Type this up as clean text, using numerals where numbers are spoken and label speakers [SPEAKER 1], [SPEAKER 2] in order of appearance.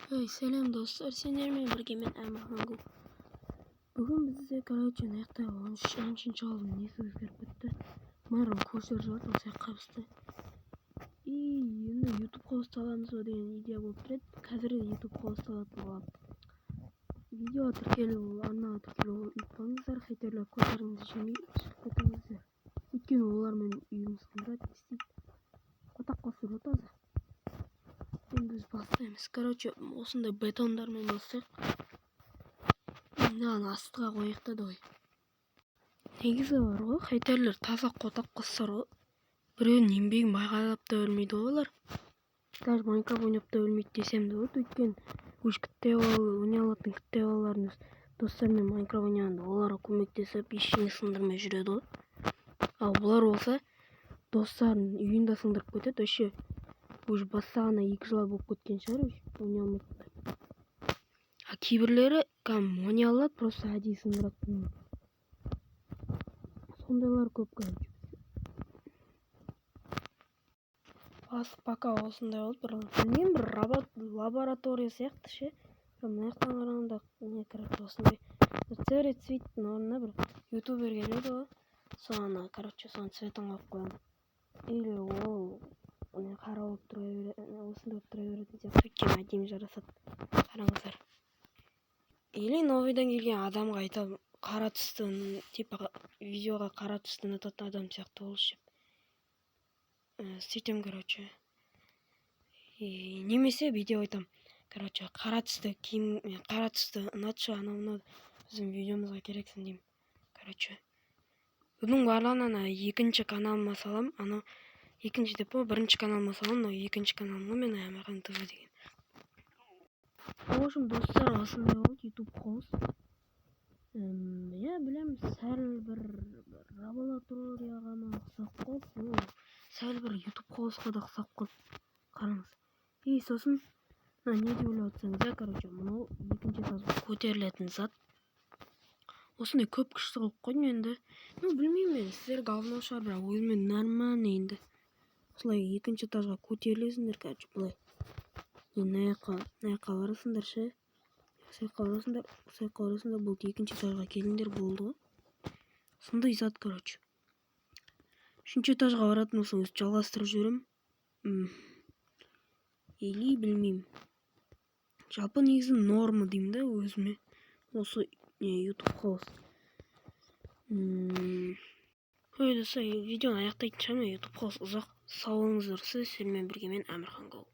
[SPEAKER 1] Selam dostlar, senlerle birlikte ben Erman. Bugün bizde Karaçan ayakta 13. aldım. Neyse özgürüp bitti. Marul koşuyor zaten sakabıstı. Endi YouTube post alamız o degan idea bo'lib turadi. Hozir YouTube post oladi. Video tirkeli ana tirkeli unutmangizlar, haterlar ko'taringiz ishini ko'taringizlar. Өйткені олар менің үйімді сындырады, істейді. Қотақ қосып отырады. Енді біз бастаймыз. Короче, осындай бетондармен бастайық. Мынаны астыға қояйық та ой. Негізі бар ғой, хейтерлер таза қотақ қоссар ғой. Біреудің еңбегін байғайлап та өлмейді ғой олар. Даже Майнкрафт ойнап та өлмейді десем де болады. Өйткені өз ойнай алатын кітап балалардың достарымен Майнкрафт ойнағанда оларға көмектесіп, ештеңе сындырмай жүреді ғой. Ал бұлар болса достарын үйінде сындырып кетеді. Вообще уже бастағанына 2 жыл болып кеткен шығар, ойнай алмайды. А кейбірлері ойнай алады, просто әдейі сындырады. Сондайлар көп, короче. Басып пока осындай болды. Білмеймін, бір лаборатория сияқты ше. Мына жақтан қарағанда не, короче, осындай цвет цветтің орнына бір ютубер келеді ғой. Соны, короче, соны цветін қойып қоямын. Или ол қара болып тұра береді, осындай болып тұра беретін сияқты. Өйткені әдемі жарасады. Қараңыздар. Или новыйдан келген адамға айтамын, қара түсті, типа видеоға қара түсті ұнататын адам сияқты болшы деп. Сөйтем, короче. Немесе видео айтам. Короче, қара түсті ұнатшы, анау біздің видеомызға керексің деймін. Короче, бұның барлығынан екінші каналыма салам. Анау екінші деп қой, бірінші каналыма салам, но екінші каналыма мен Аймахан ТВ деген. В общем, достар, осындай болды YouTube хост. Білем, сәл бір лабораторияға ұқсап қалды. Сәл бір YouTube хостқа да ұқсап қалды. Қараңыз. Сосын не деп ойлап отырсаңыз, короче, мынау екінші этажға көтерілетін зат. Осындай көп күшті қылып қойдым енді. Білмеймін, сіздер говно шығар, бірақ өзімен нормально енді. Осылай екінші этажға көтерілесіңдер, короче, былай. Мына жаққа барасыңдар ше. Осылай қарасыңдар, бұл екінші этажға келіңдер, болды ғой. Сондай зат, короче. Үшінші этажға баратын болсаңыз жалғастырып жіберем. Или білмеймін. Жалпы негізі норма деймін да өзіме. Осы YouTube хост. Видеоны аяқтайтын шығармын. YouTube хост ұзақ. Сау болыңыздар, сіздермен бірге мен Әмірхан.